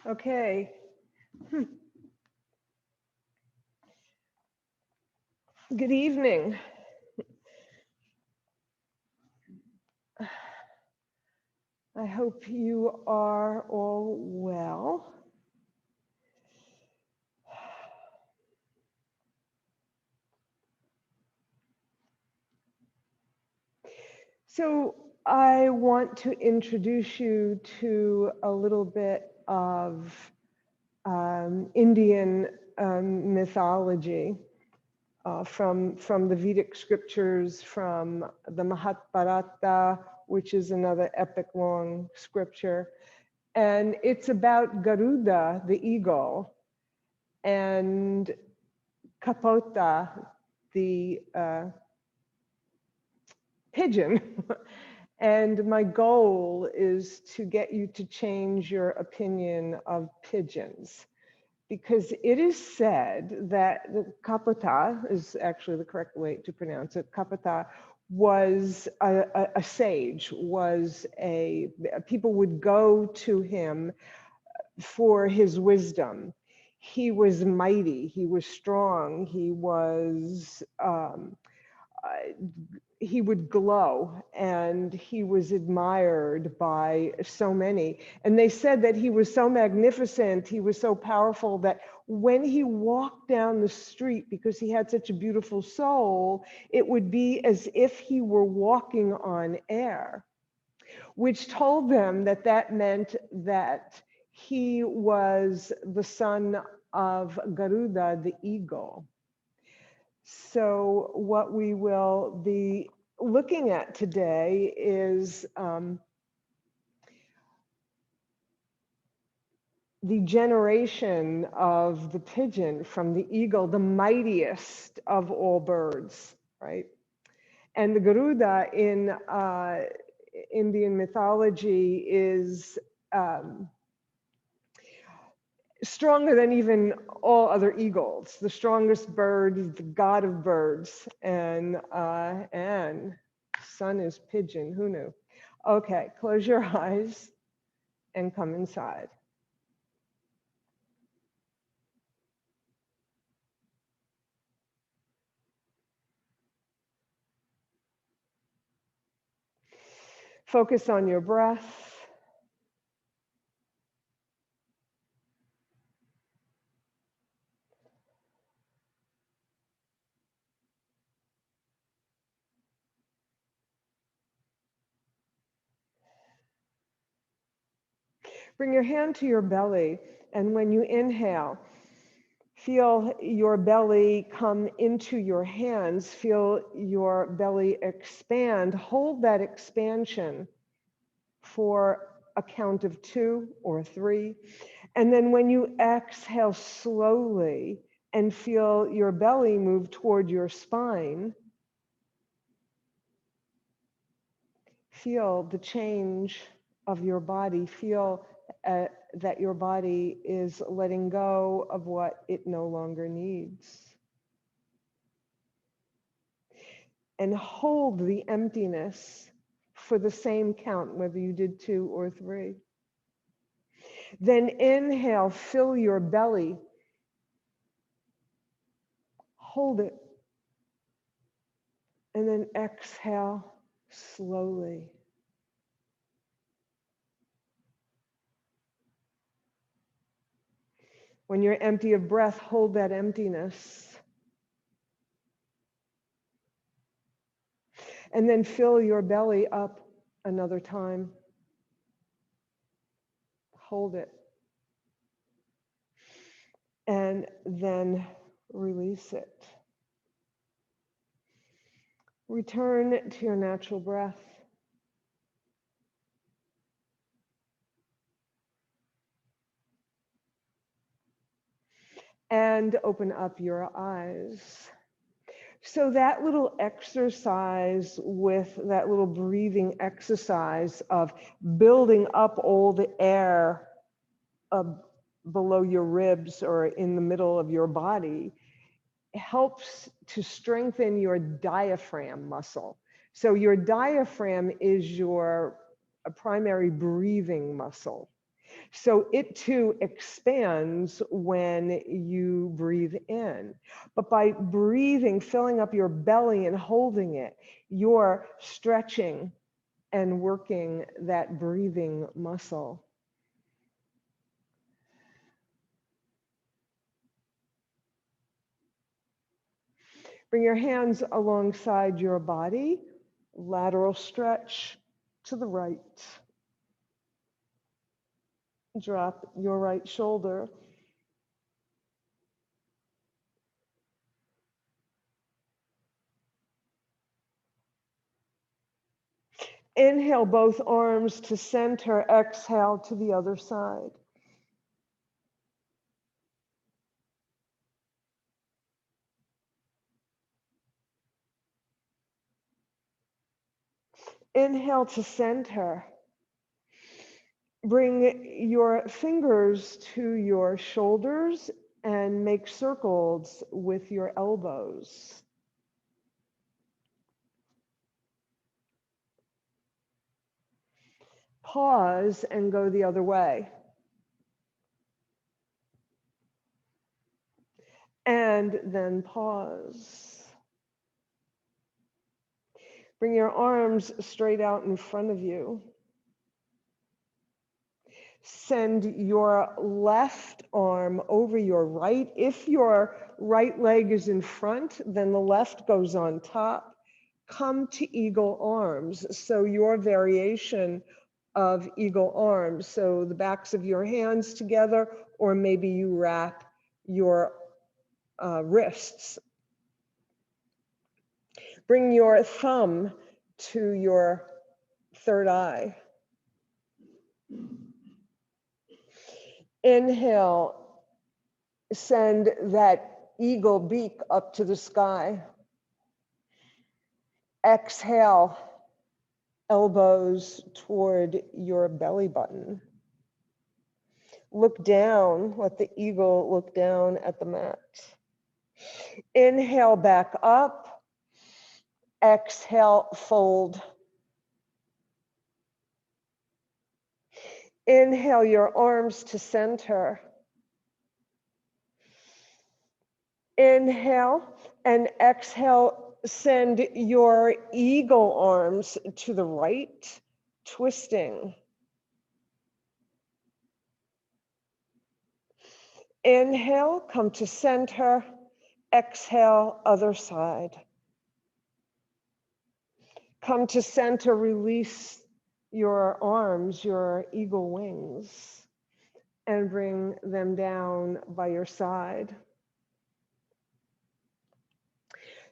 Okay. Good evening. I hope you are all well. So I want to introduce you to a little bit of Indian mythology from the Vedic scriptures, from the Mahabharata, which is another epic long scripture. And it's about Garuda, the eagle, and Kapota, the pigeon. And my goal is to get you to change your opinion of pigeons, because it is said that the Kapota is actually the correct way to pronounce it. Kapota was a sage, people would go to him for his wisdom. He was mighty, he was strong, he would glow, and he was admired by so many. And they said that he was so magnificent, he was so powerful, that when he walked down the street, because he had such a beautiful soul, it would be as if he were walking on air, which told them that that meant that he was the son of Garuda, the eagle. So what we will be looking at today is the generation of the pigeon from the eagle, the mightiest of all birds, right? And the Garuda in Indian mythology is stronger than even all other eagles, the strongest bird, the god of birds, and sun is pigeon, who knew? Okay, close your eyes and come inside. Focus on your breath. Bring your hand to your belly, and when you inhale, feel your belly come into your hands, feel your belly expand. Hold that expansion for a count of 2 or 3. And then when you exhale slowly and feel your belly move toward your spine, feel the change of your body. Feel that your body is letting go of what it no longer needs. And hold the emptiness for the same count, whether you did 2 or 3. Then inhale, fill your belly. Hold it. And then exhale slowly. When you're empty of breath, hold that emptiness. And then fill your belly up another time. Hold it. And then release it. Return to your natural breath. And open up your eyes. So that little exercise with that little breathing exercise of building up all the air below your ribs or in the middle of your body helps to strengthen your diaphragm muscle. So your diaphragm is your primary breathing muscle. So it too expands when you breathe in. But by breathing, filling up your belly and holding it, you're stretching and working that breathing muscle. Bring your hands alongside your body, lateral stretch to the right. Drop your right shoulder. Inhale both arms to center, exhale to the other side. Inhale to center. Bring your fingers to your shoulders and make circles with your elbows. Pause and go the other way. And then pause. Bring your arms straight out in front of you. Send your left arm over your right. If your right leg is in front, then the left goes on top. Come to eagle arms. So your variation of eagle arms. So the backs of your hands together, or maybe you wrap your wrists. Bring your thumb to your third eye. Inhale, send that eagle beak up to the sky. Exhale, elbows toward your belly button. Look down, let the eagle look down at the mat. Inhale back up. Exhale, fold. Inhale your arms to center. Inhale and exhale, send your eagle arms to the right, twisting. Inhale, come to center. Exhale, other side. Come to center, release your arms, your eagle wings, and bring them down by your side.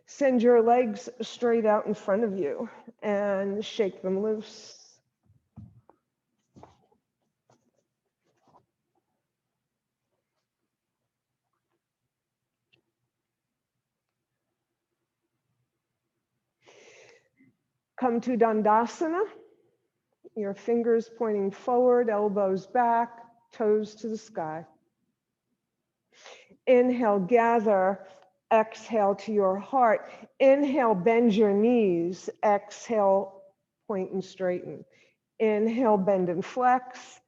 Send your legs straight out in front of you and shake them loose. Come to Dandasana, your fingers pointing forward, elbows back, toes to the sky. Inhale, gather. Exhale to your heart. Inhale, bend your knees. Exhale, point and straighten. Inhale, bend and flex.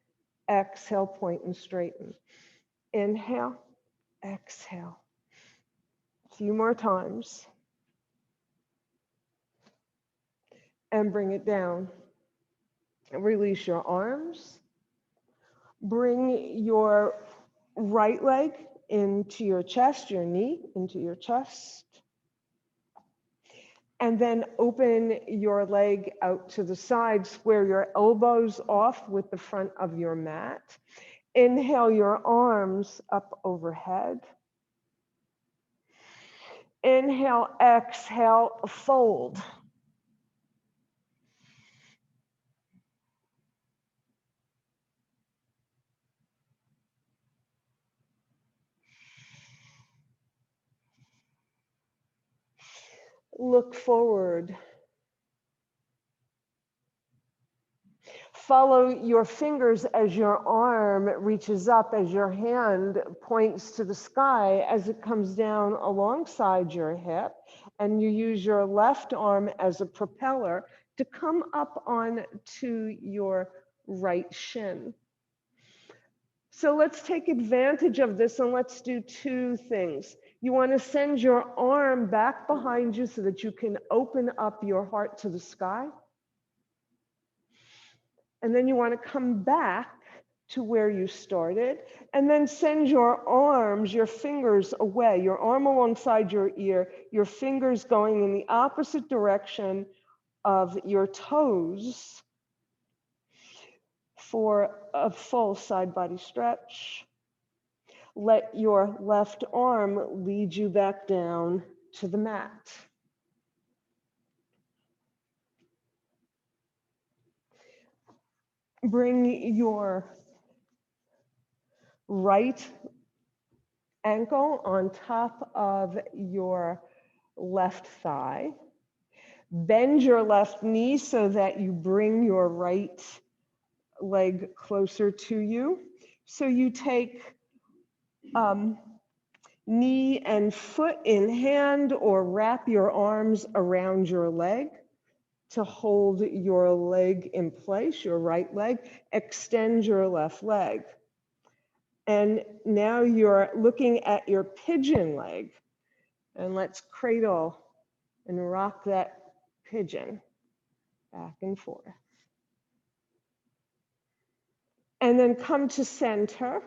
Exhale, point and straighten. Inhale, exhale. A few more times. And bring it down. Release your arms. Bring your right leg into your chest, your knee into your chest. And then open your leg out to the side, square your elbows off with the front of your mat. Inhale your arms up overhead. Inhale, exhale, fold. Look forward. Follow your fingers as your arm reaches up, as your hand points to the sky, as it comes down alongside your hip, and you use your left arm as a propeller to come up on to your right shin. So let's take advantage of this and let's do two things. You want to send your arm back behind you so that you can open up your heart to the sky. And then you want to come back to where you started, and then send your arms, your fingers away, your arm alongside your ear, your fingers going in the opposite direction of your toes for a full side body stretch. Let your left arm lead you back down to the mat. Bring your right ankle on top of your left thigh. Bend your left knee so that you bring your right leg closer to you. So you take knee and foot in hand, or wrap your arms around your leg to hold your leg in place, your right leg. Extend your left leg. And now you're looking at your pigeon leg. And let's cradle and rock that pigeon back and forth. And then come to center.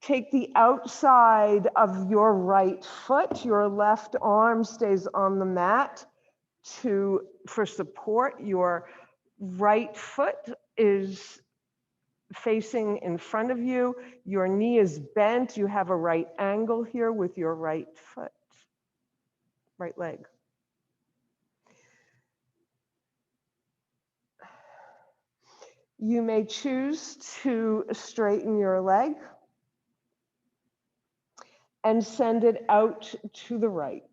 Take the outside of your right foot. Your left arm stays on the mat for support. Your right foot is facing in front of you. Your knee is bent. You have a right angle here with your right foot, right leg. You may choose to straighten your leg and send it out to the right.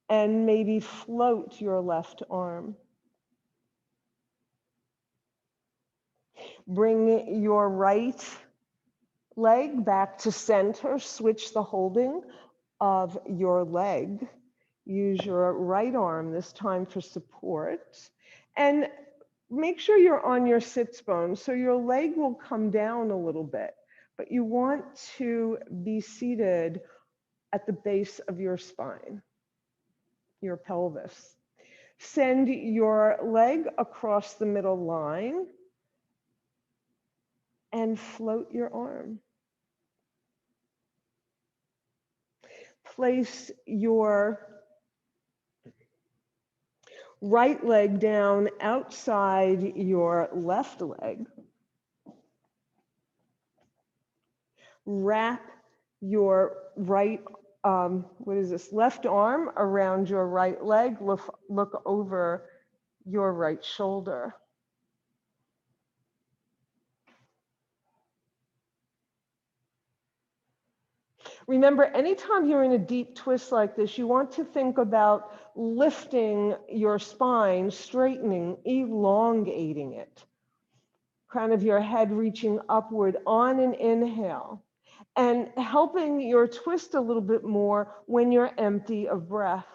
And maybe float your left arm. Bring your right leg back to center. Switch the holding of your leg. Use your right arm this time for support. And make sure you're on your sits bone so your leg will come down a little bit. But you want to be seated at the base of your spine, your pelvis. Send your leg across the middle line and float your arm. Place your right leg down outside your left leg. Wrap your right, left arm around your right leg. Look over your right shoulder. Remember, anytime you're in a deep twist like this, you want to think about lifting your spine, straightening, elongating it. Crown of your head reaching upward on an inhale, and helping your twist a little bit more when you're empty of breath.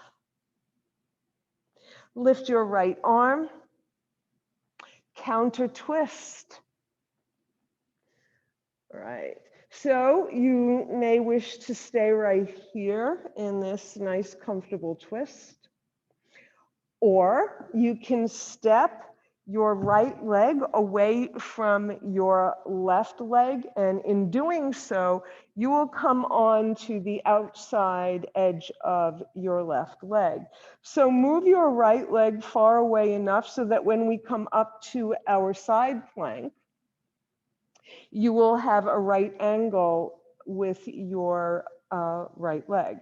Lift your right arm, counter twist. All right. So you may wish to stay right here in this nice, comfortable twist. Or you can step your right leg away from your left leg, and in doing so, you will come on to the outside edge of your left leg. So move your right leg far away enough so that when we come up to our side plank, you will have a right angle with your right leg.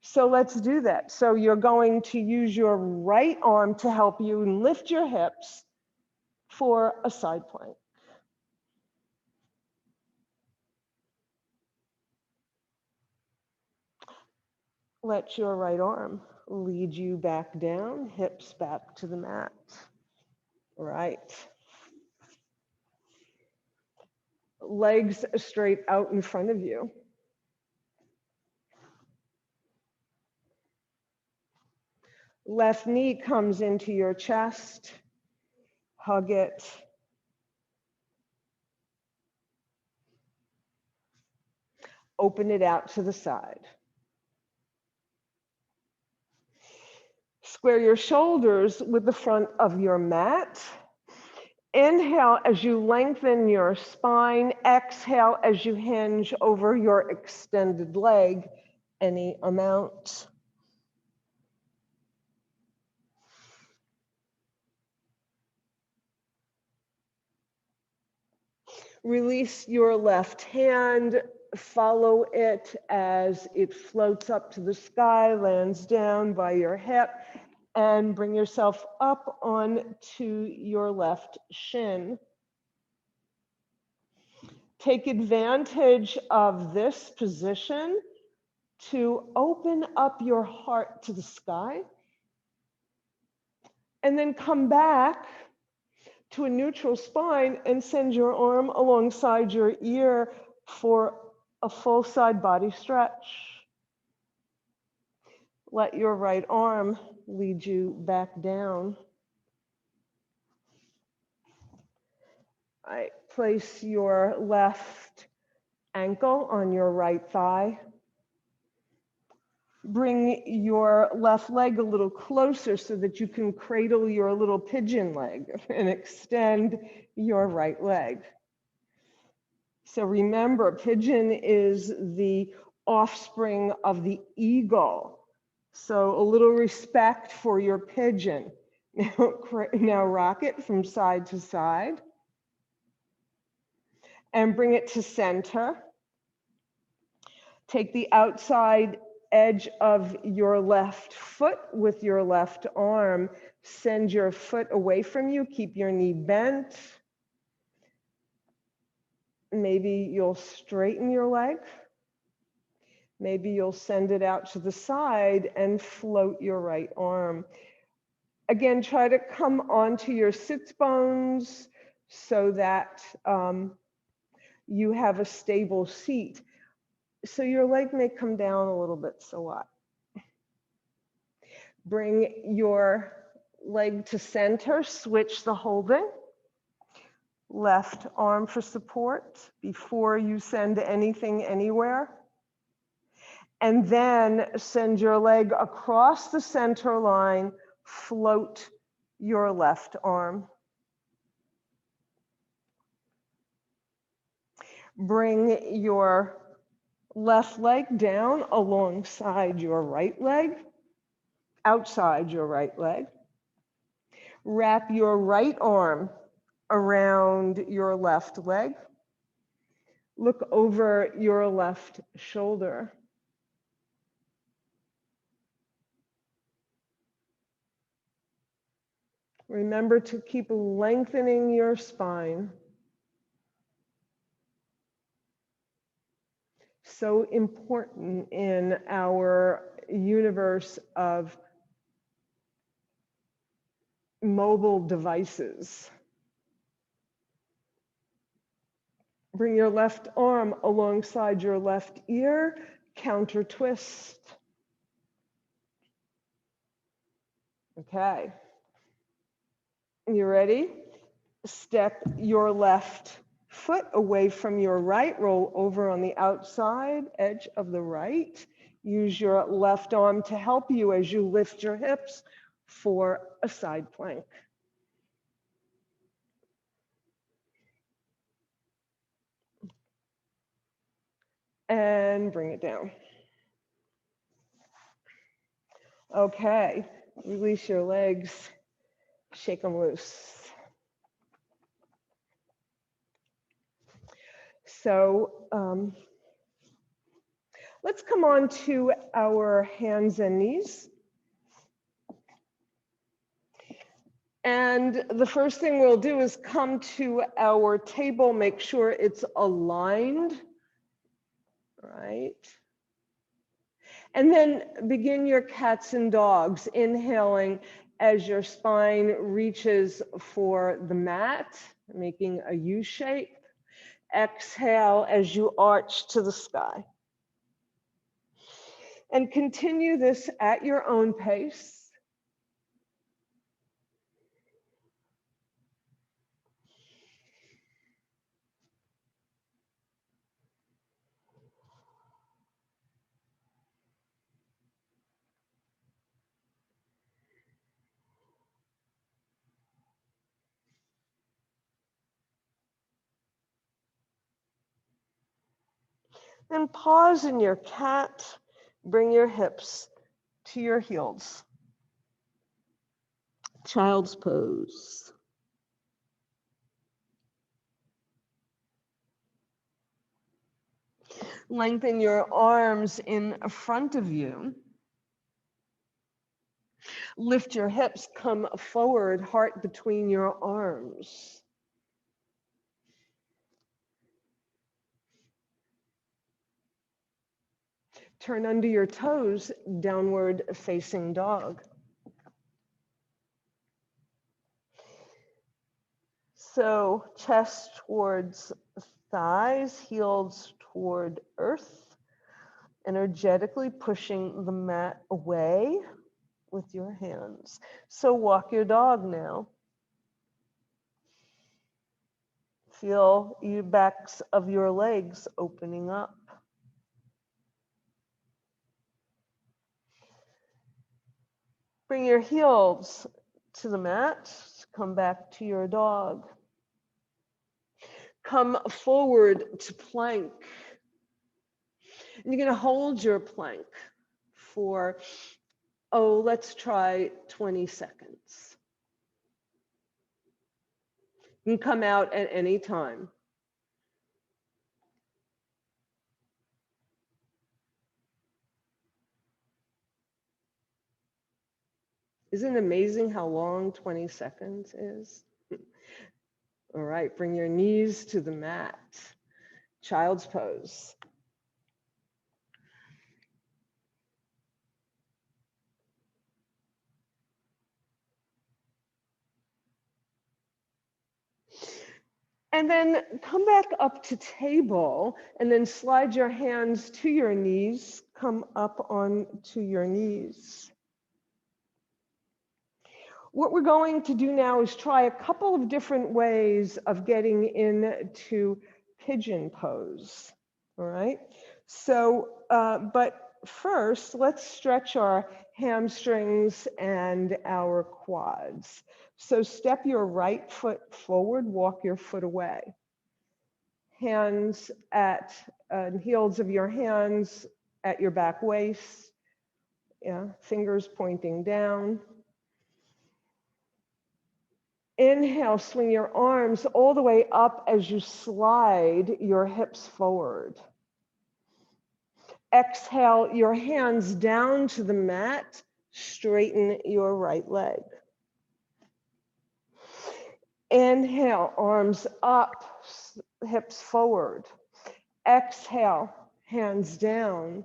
So let's do that. So you're going to use your right arm to help you lift your hips for a side plank. Let your right arm lead you back down, hips back to the mat. Right. Legs straight out in front of you. Left knee comes into your chest. Hug it. Open it out to the side. Square your shoulders with the front of your mat. Inhale as you lengthen your spine. Exhale as you hinge over your extended leg, any amount. Release your left hand. Follow it as it floats up to the sky, lands down by your hip, and bring yourself up onto your left shin. Take advantage of this position to open up your heart to the sky, and then come back to a neutral spine and send your arm alongside your ear for a full side body stretch. Let your right arm lead you back down. All right, place your left ankle on your right thigh. Bring your left leg a little closer so that you can cradle your little pigeon leg and extend your right leg. So remember, pigeon is the offspring of the eagle. So a little respect for your pigeon. Now rock it from side to side and bring it to center. Take the outside edge of your left foot with your left arm. Send your foot away from you. Keep your knee bent. Maybe you'll straighten your leg. Maybe you'll send it out to the side and float your right arm. Again, try to come onto your sits bones so that you have a stable seat. So your leg may come down a little bit, so what? Bring your leg to center, switch the holding. Left arm for support before you send anything anywhere. And then send your leg across the center line, float your left arm. Bring your left leg down alongside your right leg, outside your right leg. Wrap your right arm around your left leg. Look over your left shoulder. Remember to keep lengthening your spine. So important in our universe of mobile devices. Bring your left arm alongside your left ear, counter twist. Okay. You ready? Step your left foot away from your right, roll over on the outside edge of the right. Use your left arm to help you as you lift your hips for a side plank. And bring it down. Okay, release your legs, shake them loose. So let's come on to our hands and knees. And the first thing we'll do is come to our table, make sure it's aligned, right? And then begin your cats and dogs, inhaling as your spine reaches for the mat, making a U shape. Exhale as you arch to the sky. And continue this at your own pace. Then pause in your cat. Bring your hips to your heels. Child's pose. Lengthen your arms in front of you. Lift your hips, come forward, heart between your arms. Turn under your toes, downward facing dog. So chest towards thighs, heels toward earth, energetically pushing the mat away with your hands. So walk your dog now. Feel your backs of your legs opening up. Bring your heels to the mat. Come back to your dog. Come forward to plank. And you're going to hold your plank for, let's try 20 seconds. You can come out at any time. Isn't it amazing how long 20 seconds is? All right, bring your knees to the mat. Child's pose. And then come back up to table and then slide your hands to your knees. Come up onto your knees. What we're going to do now is try a couple of different ways of getting into pigeon pose. All right. So, but first, let's stretch our hamstrings and our quads. So step your right foot forward, walk your foot away. Hands at heels of your hands at your back waist. Yeah, fingers pointing down. Inhale, swing your arms all the way up as you slide your hips forward. Exhale, your hands down to the mat, straighten your right leg. Inhale, arms up, hips forward. Exhale, hands down,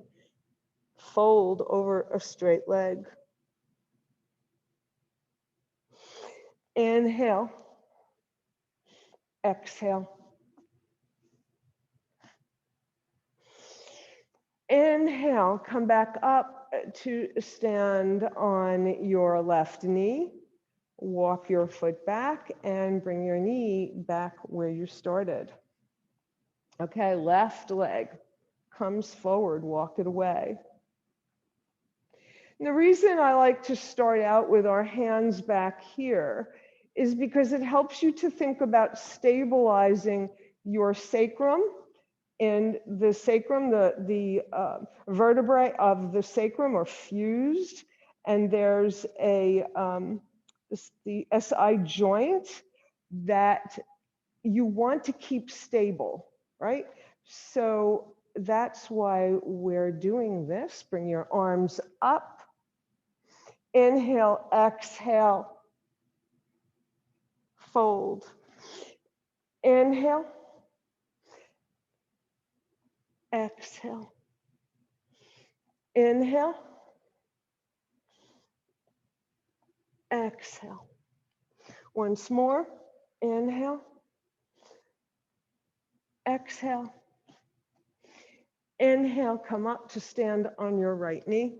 fold over a straight leg. Inhale, exhale. Inhale, come back up to stand on your left knee. Walk your foot back and bring your knee back where you started. Okay, left leg comes forward, walk it away. And the reason I like to start out with our hands back here is because it helps you to think about stabilizing your sacrum. And the sacrum, the vertebrae of the sacrum are fused, and there's the SI joint that you want to keep stable, right? So that's why we're doing this. Bring your arms up. Inhale, exhale, fold. Inhale, exhale. Inhale, exhale. Once more, inhale, exhale. Inhale, come up to stand on your right knee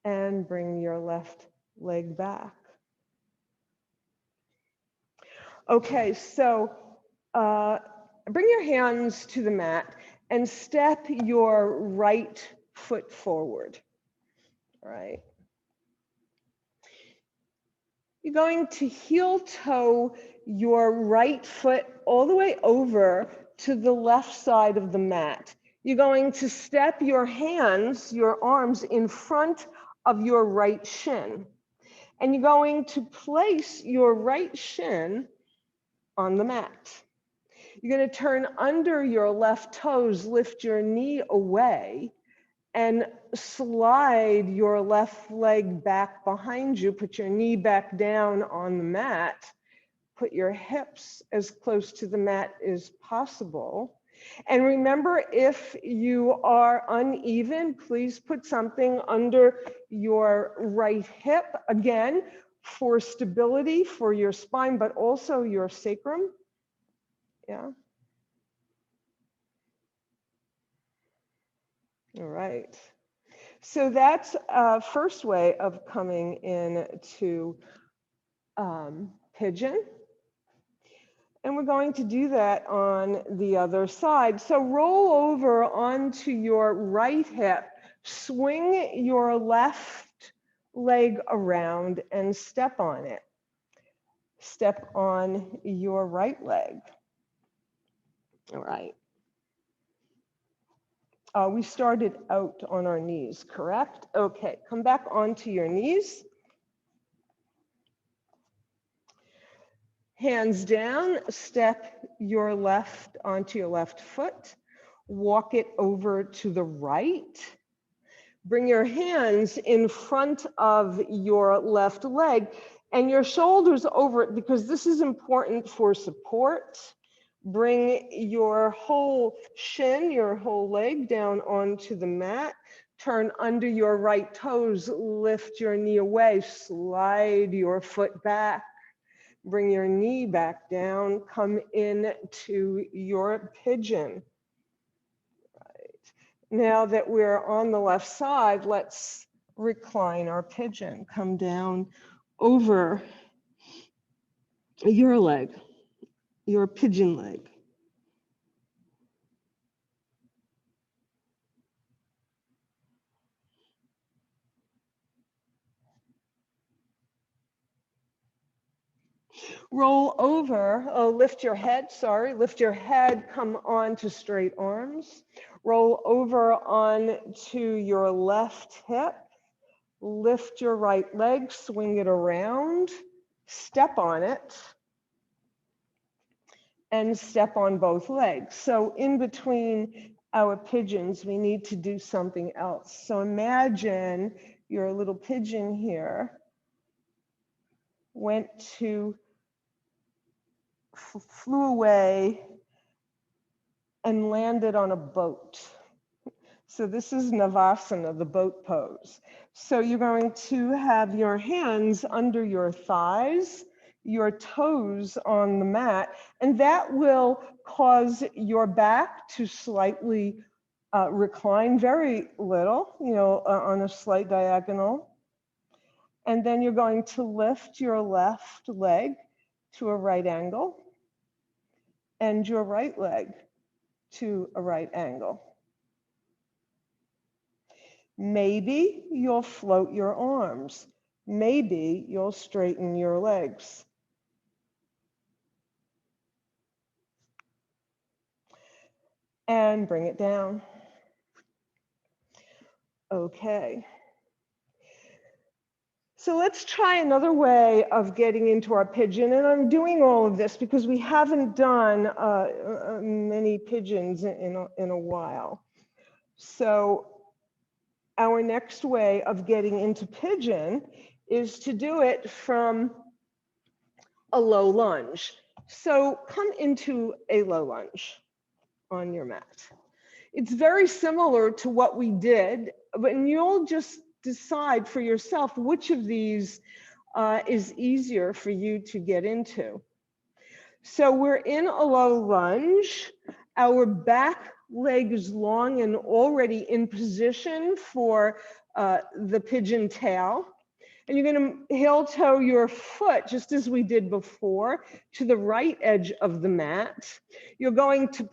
and bring your left leg back. Okay, so bring your hands to the mat and step your right foot forward. All right. You're going to heel toe your right foot all the way over to the left side of the mat. You're going to step your hands, your arms in front of your right shin. And you're going to place your right shin on the mat. You're going to turn under your left toes, lift your knee away, and slide your left leg back behind you. Put your knee back down on the mat. Put your hips as close to the mat as possible. And remember, if you are uneven, please put something under your right hip, again, for stability for your spine, but also your sacrum. Yeah. All right. So that's first way of coming into pigeon. And we're going to do that on the other side. So roll over onto your right hip, swing your left leg around and step on it. Step on your right leg. All right. We started out on our knees, correct? Okay, come back onto your knees. Hands down, step your left onto your left foot. Walk it over to the right. Bring your hands in front of your left leg and your shoulders over it, because this is important for support. Bring your whole shin, your whole leg down onto the mat. Turn under your right toes, lift your knee away, slide your foot back. Bring your knee back down, come into your pigeon. Right. Now that we're on the left side, let's recline our pigeon. Come down over your leg, your pigeon leg. Roll over, lift your head, lift your head, come on to straight arms. Roll over on to your left hip. Lift your right leg, swing it around, step on it, and step on both legs. So in between our pigeons, we need to do something else. So imagine your little pigeon here flew away and landed on a boat. So this is Navasana, the boat pose. So you're going to have your hands under your thighs, your toes on the mat, and that will cause your back to slightly recline, very little, on a slight diagonal. And then you're going to lift your left leg to a right angle and your right leg to a right angle. Maybe you'll float your arms. Maybe you'll straighten your legs. And bring it down. Okay. So let's try another way of getting into our pigeon. And I'm doing all of this because we haven't done many pigeons in a while. So our next way of getting into pigeon is to do it from a low lunge. So come into a low lunge on your mat. It's very similar to what we did, but you'll just decide for yourself which of these is easier for you to get into. So we're in a low lunge. Our back leg is long and already in position for the pigeon tail. And you're going to heel toe your foot, just as we did before, to the right edge of the mat. You're going to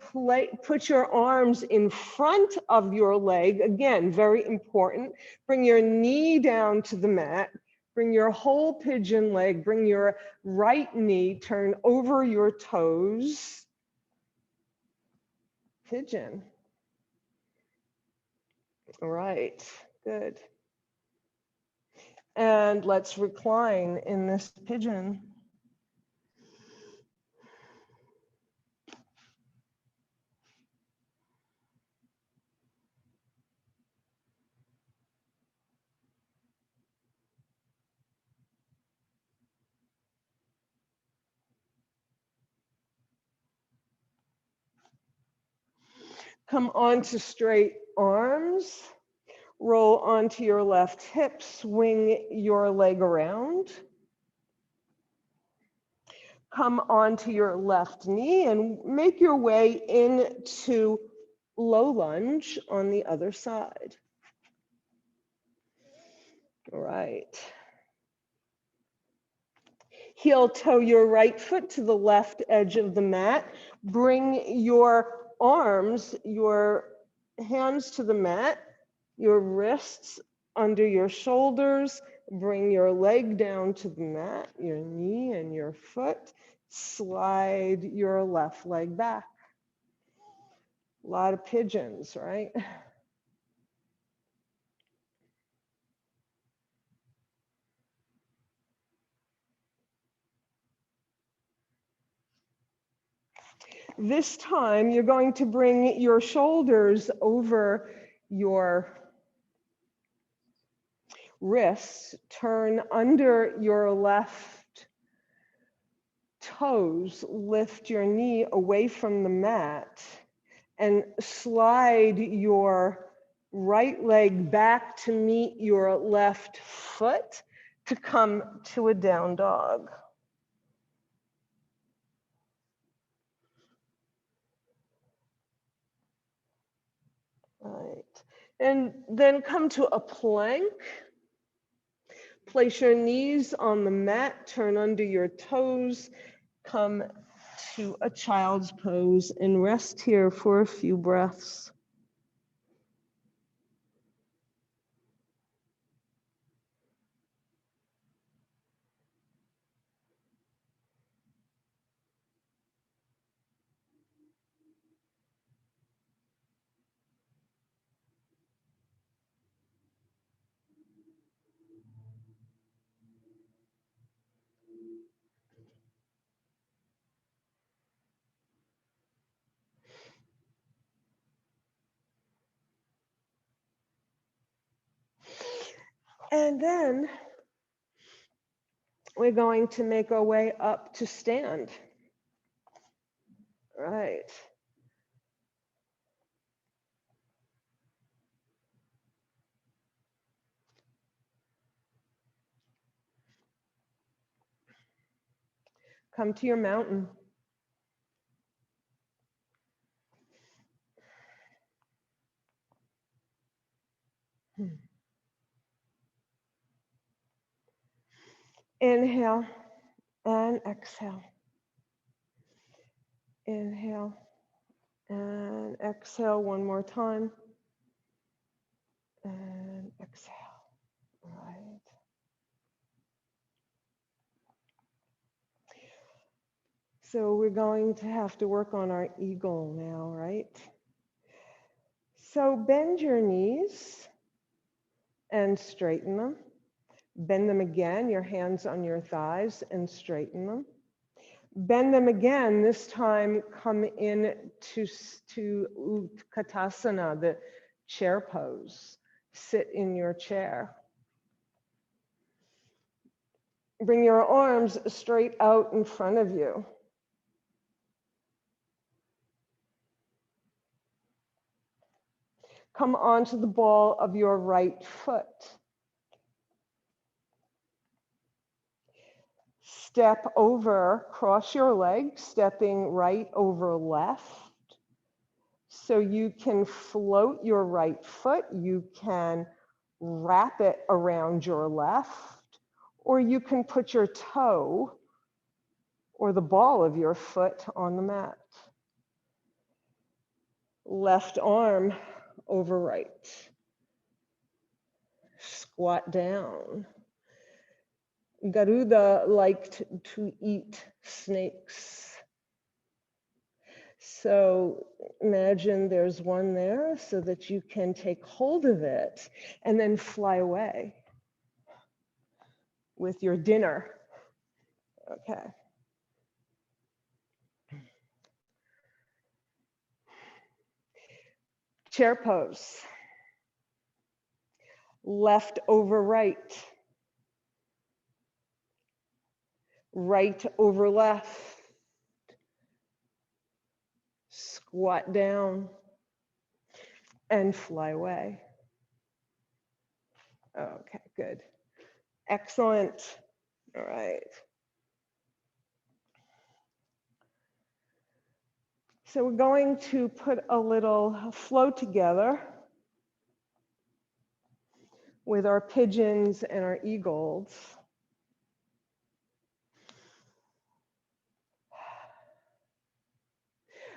put your arms in front of your leg. Again, very important. Bring your knee down to the mat. Bring your whole pigeon leg. Bring your right knee. Turn over your toes. Pigeon. All right, good. And let's recline in this pigeon. Come onto straight arms. Roll onto your left hip, swing your leg around. Come onto your left knee and make your way into low lunge on the other side. All right. Heel toe your right foot to the left edge of the mat. Bring your arms, your hands to the mat, your wrists under your shoulders. Bring your leg down to the mat, your knee and your foot. Slide your left leg back. A lot of pigeons, right? This time, you're going to bring your shoulders over your wrists, turn under your left toes, lift your knee away from the mat, and slide your right leg back to meet your left foot to come to a down dog. Right. And then come to a plank. Place your knees on the mat, turn under your toes, come to a child's pose and rest here for a few breaths. And then we're going to make our way up to stand. Right. Come to your mountain. Inhale and exhale. Inhale and exhale one more time. And exhale. Right. So we're going to have to work on our eagle now, right? So bend your knees and straighten them. Bend them again, your hands on your thighs, and straighten them. Bend them again, this time come in to Katasana, the chair pose. Sit in your chair. Bring your arms straight out in front of you. Come onto the ball of your right foot. Step over, cross your legs, stepping right over left. So you can float your right foot, you can wrap it around your left, or you can put your toe or the ball of your foot on the mat. Left arm over right. Squat down. Garuda liked to eat snakes. So imagine there's one there so that you can take hold of it and then fly away with your dinner. Okay. Chair pose. Left over right. Right over left. Squat down and fly away. Okay, good. Excellent. All right. So we're going to put a little flow together with our pigeons and our eagles.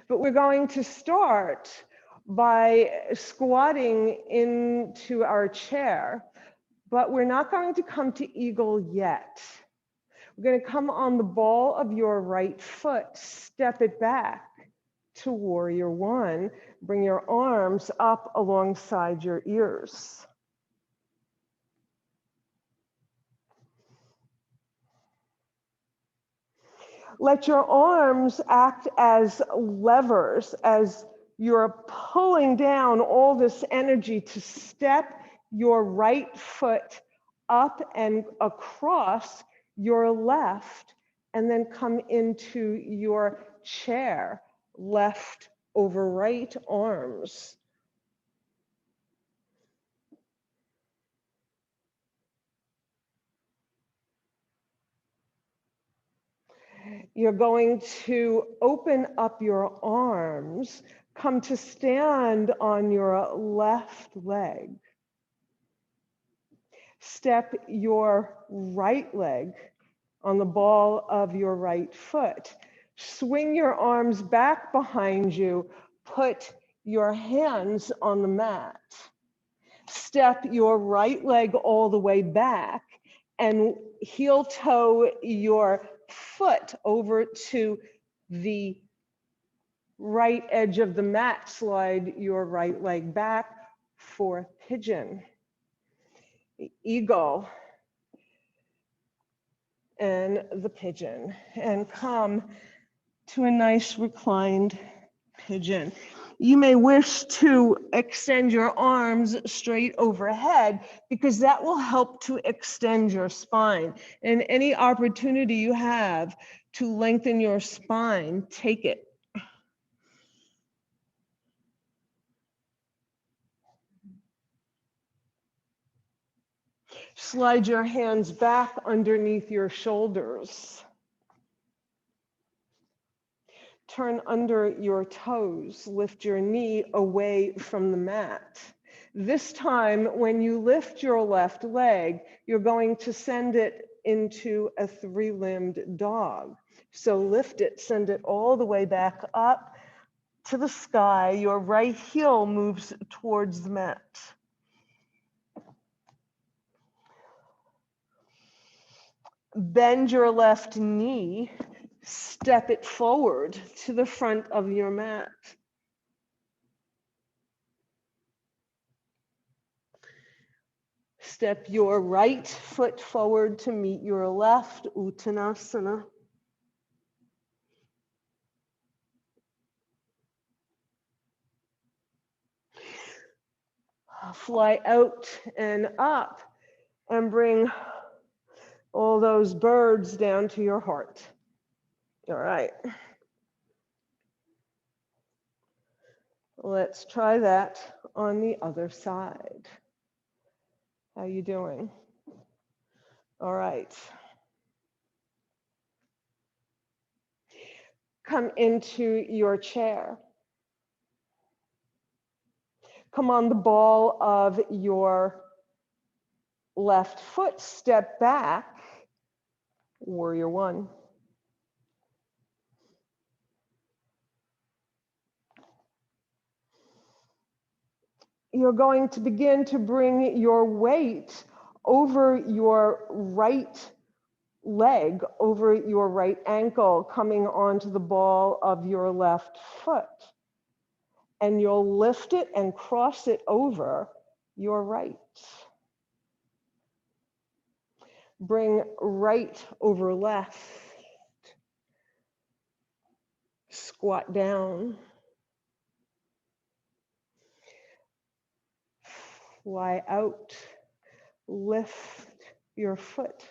But we're going to start by squatting into our chair, but we're not going to come to eagle yet. We're going to come on the ball of your right foot, step it back to warrior one. Bring your arms up alongside your ears. Let your arms act as levers as you're pulling down all this energy to step your right foot up and across your left, and then come into your chair, left over right arms. You're going to open up your arms, come to stand on your left leg. Step your right leg on the ball of your right foot. Swing your arms back behind you. Put your hands on the mat. Step your right leg all the way back and heel toe your foot over to the right edge of the mat. Slide your right leg back for pigeon. Eagle and the pigeon, and come to a nice reclined pigeon. You may wish to extend your arms straight overhead because that will help to extend your spine. And any opportunity you have to lengthen your spine, take it. Slide your hands back underneath your shoulders. Turn under your toes, lift your knee away from the mat. This time, when you lift your left leg, you're going to send it into a three-limbed dog. So lift it, send it all the way back up to the sky. Your right heel moves towards the mat. Bend your left knee, step it forward to the front of your mat. Step your right foot forward to meet your left, Uttanasana. Fly out and up and bring all those birds down to your heart. All right. Let's try that on the other side. How you doing? All right. Come into your chair. Come on the ball of your left foot, step back, warrior one. You're going to begin to bring your weight over your right leg over your right ankle, coming onto the ball of your left foot. And you'll lift it and cross it over your right. Bring right over left. Squat down. Fly out. Lift your foot.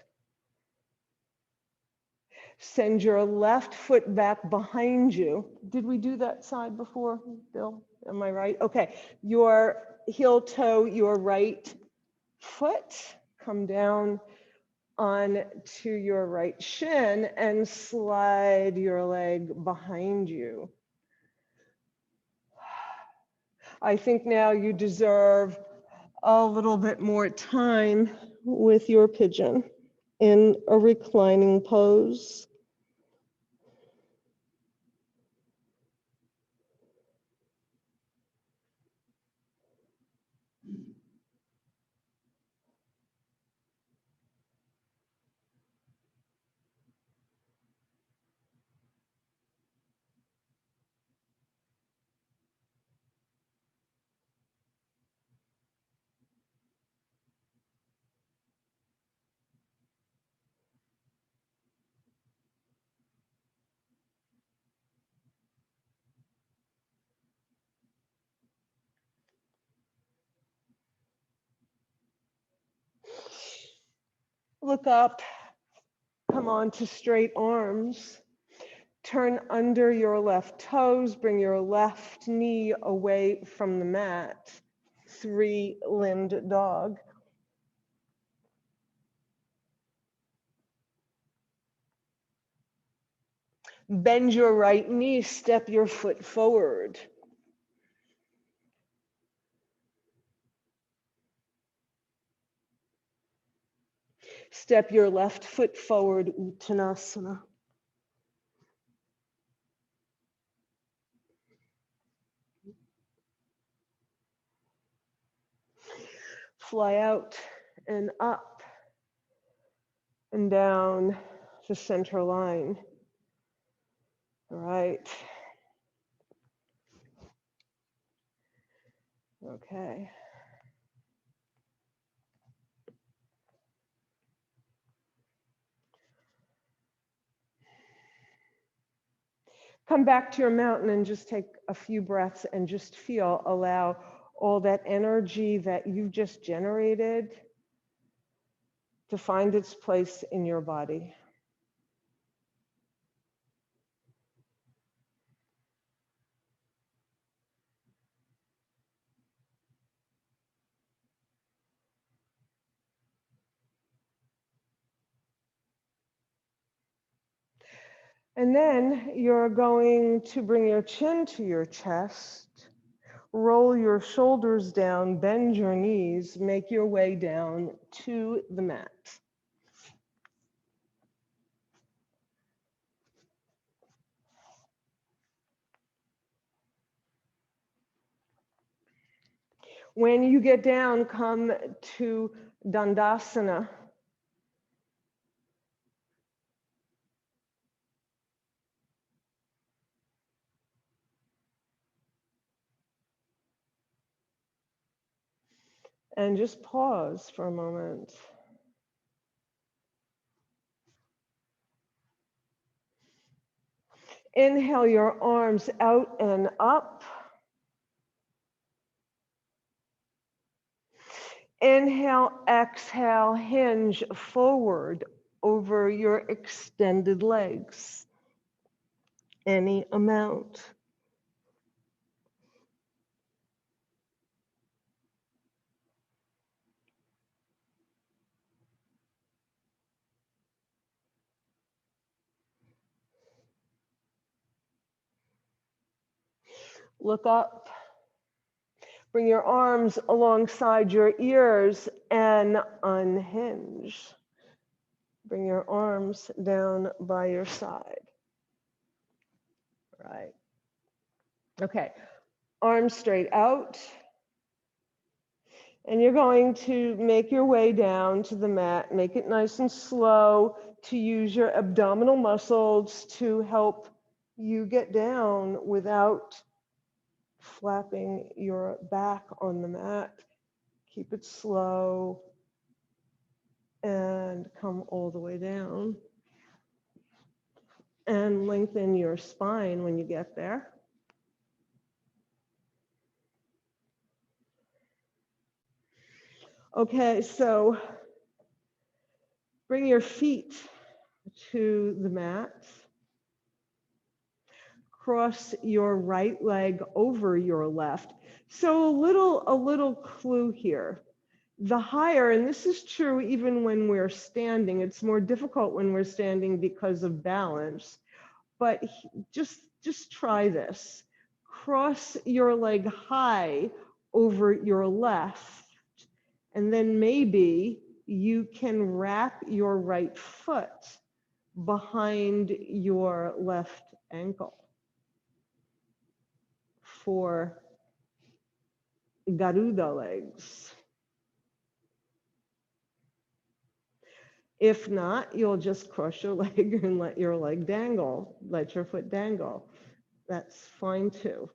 Send your left foot back behind you. Did we do that side before, Bill? Am I right? Okay. Your heel toe, your right foot. Come down onto your right shin and slide your leg behind you. I think now you deserve a little bit more time with your pigeon in a reclining pose. Look up, come on to straight arms. Turn under your left toes, bring your left knee away from the mat. Three-limbed dog. Bend your right knee, step your foot forward. Step your left foot forward, Uttanasana. Fly out and up and down the center line. All right. Okay. Come back to your mountain and just take a few breaths and just feel, allow all that energy that you just generated to find its place in your body. And then you're going to bring your chin to your chest, roll your shoulders down, bend your knees, make your way down to the mat. When you get down, come to Dandasana. And just pause for a moment. Inhale your arms out and up. Inhale, exhale, hinge forward over your extended legs. Any amount. Look up. Bring your arms alongside your ears and unhinge. Bring your arms down by your side. Right. Okay. Arms straight out. And you're going to make your way down to the mat. Make it nice and slow. to use your abdominal muscles to help you get down without flapping your back on the mat. Keep it slow and come all the way down. And lengthen your spine when you get there. Okay, so bring your feet to the mat. Cross your right leg over your left. So a little clue here. The higher, and this is true even when we're standing, it's more difficult when we're standing because of balance, but just try this. Cross your leg high over your left, and then maybe you can wrap your right foot behind your left ankle for Garuda legs. If not, you'll just cross your leg and let your leg dangle, let your foot dangle. That's fine too.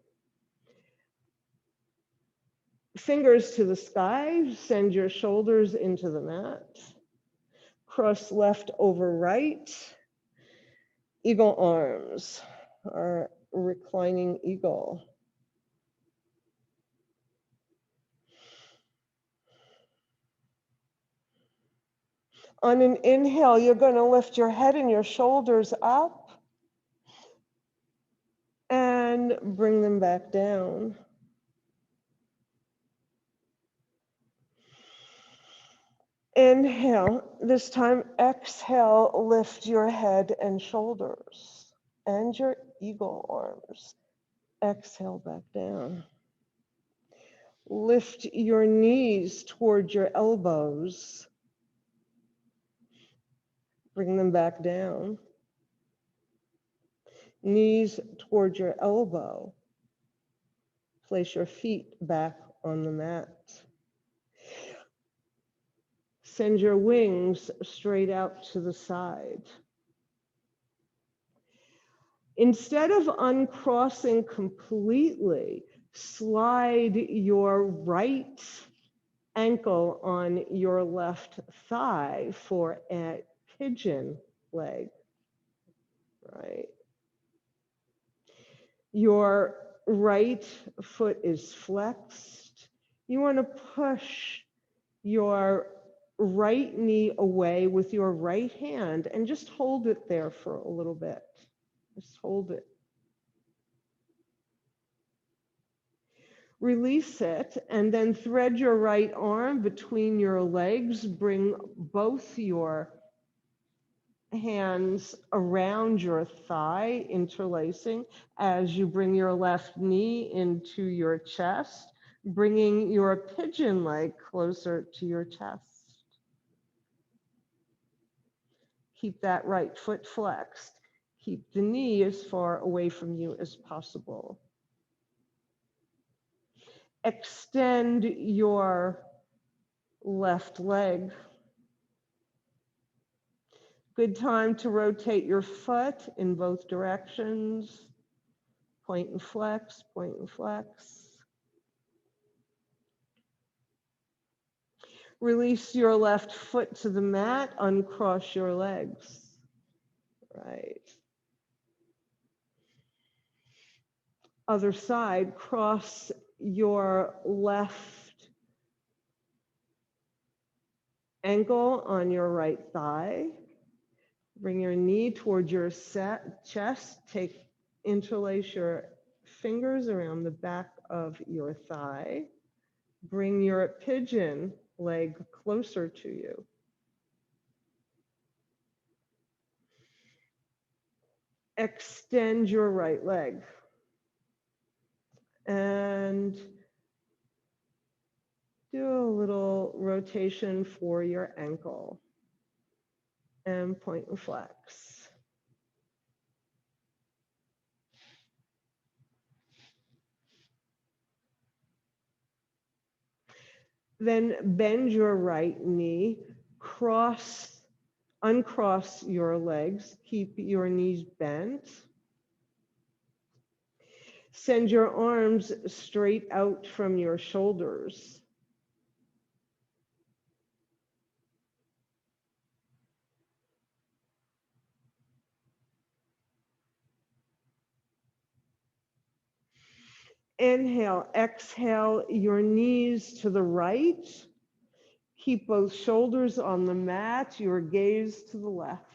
Fingers to the sky, send your shoulders into the mat. Cross left over right. Eagle arms, or reclining eagle. On an inhale, you're going to lift your head and your shoulders up and bring them back down. Inhale. This time, exhale, lift your head and shoulders and your eagle arms. Exhale back down. Lift your knees toward your elbows. Bring them back down. Knees toward your elbow. Place your feet back on the mat. Send your wings straight out to the side. Instead of uncrossing completely, slide your right ankle on your left thigh for a pigeon leg, right? Your right foot is flexed. You want to push your right knee away with your right hand and just hold it there for a little bit. Just hold it. Release it and then thread your right arm between your legs. Bring both your hands around your thigh, interlacing as you bring your left knee into your chest, bringing your pigeon leg closer to your chest. Keep that right foot flexed. Keep the knee as far away from you as possible. Extend your left leg. Good time to rotate your foot in both directions. Point and flex, point and flex. Release your left foot to the mat, uncross your legs. Right. Other side, cross your left ankle on your right thigh. Bring your knee towards your chest. Interlace your fingers around the back of your thigh. Bring your pigeon leg closer to you. Extend your right leg. And do a little rotation for your ankle. And point and flex. Then bend your right knee, cross Uncross your legs. Keep your knees bent. Send your arms straight out from your shoulders. Inhale, exhale your knees to the right. Keep both shoulders on the mat, your gaze to the left.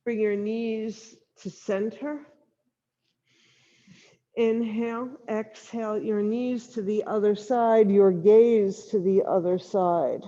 Bring your knees to center. Inhale, exhale your knees to the other side, your gaze to the other side.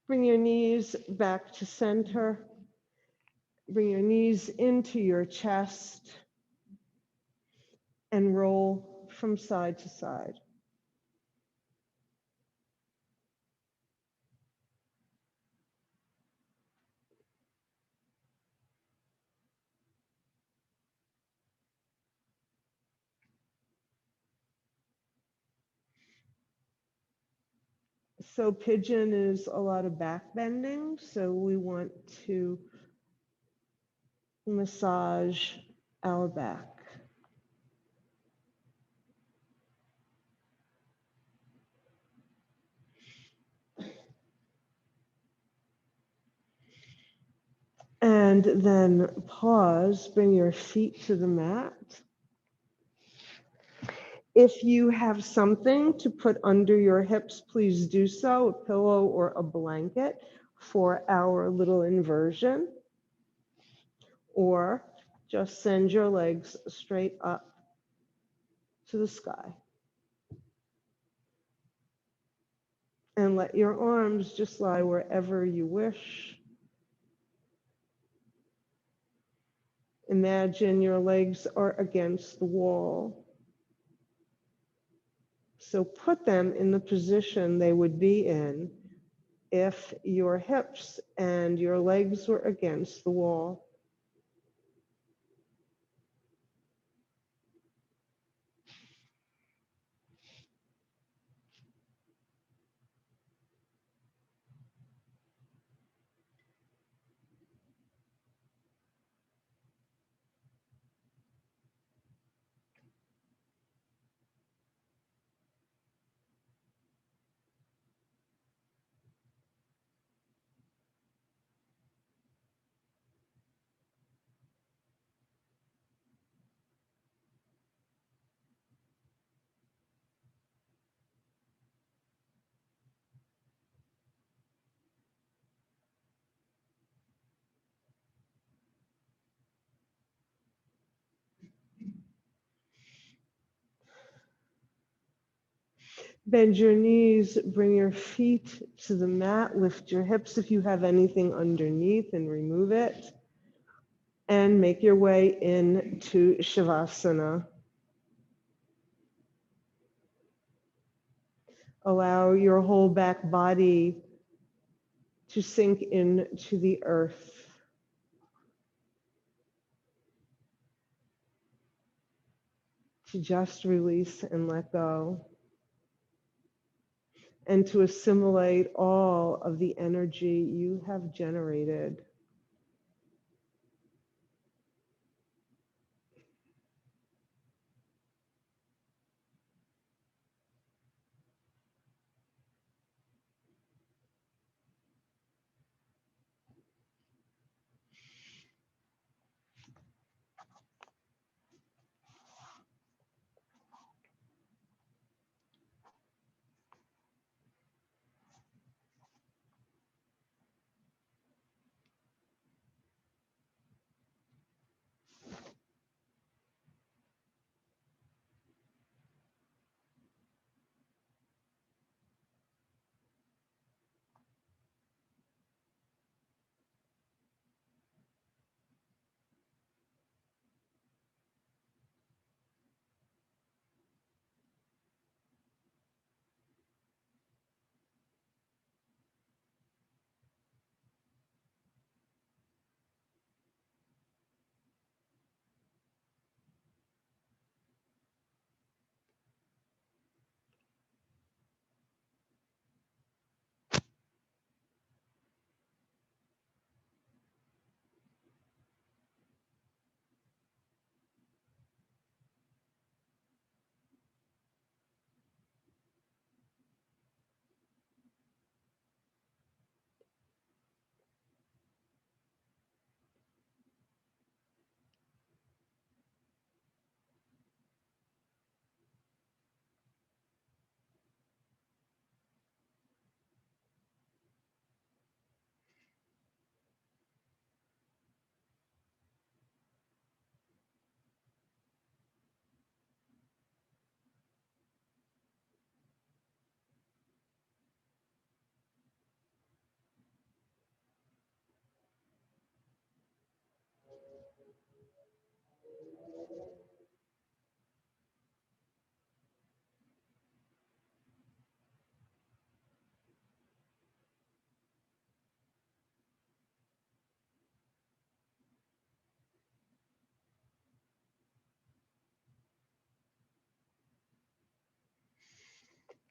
Bring your knees back to center. Bring your knees into your chest and roll from side to side. So pigeon is a lot of back bending, so we want to massage our back. And then pause, bring your feet to the mat. If you have something to put under your hips, please do so, a pillow or a blanket for our little inversion. Or just send your legs straight up to the sky. And let your arms just lie wherever you wish. Imagine your legs are against the wall. So put them in the position they would be in if your hips and your legs were against the wall. Bend your knees, bring your feet to the mat, lift your hips if you have anything underneath and remove it. And make your way into Shavasana. Allow your whole back body to sink into the earth. to just release and let go, and to assimilate all of the energy you have generated.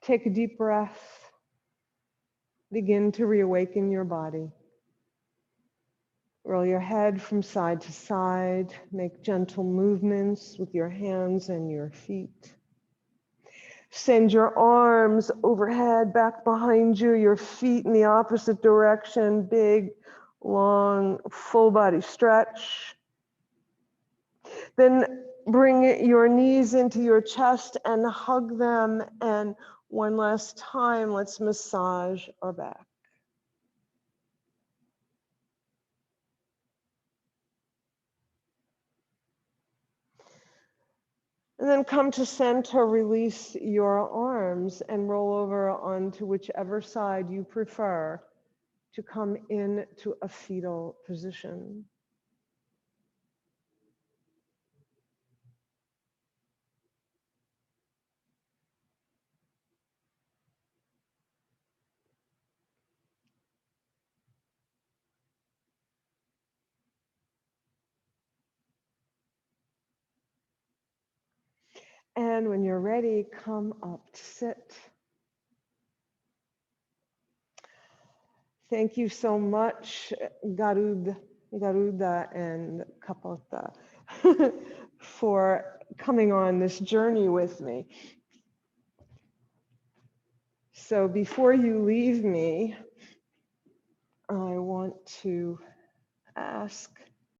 Take a deep breath. Begin to reawaken your body. Roll your head from side to side. Make gentle movements with your hands and your feet. Send your arms overhead, back behind you, your feet in the opposite direction. Big, long, full body stretch. Then bring your knees into your chest and hug them. And one last time, let's massage our back. And then come to center, release your arms and roll over onto whichever side you prefer to come into a fetal position. And when you're ready, come up to sit. Thank you so much, Garuda and Kapota, for coming on this journey with me. So before you leave me, I want to ask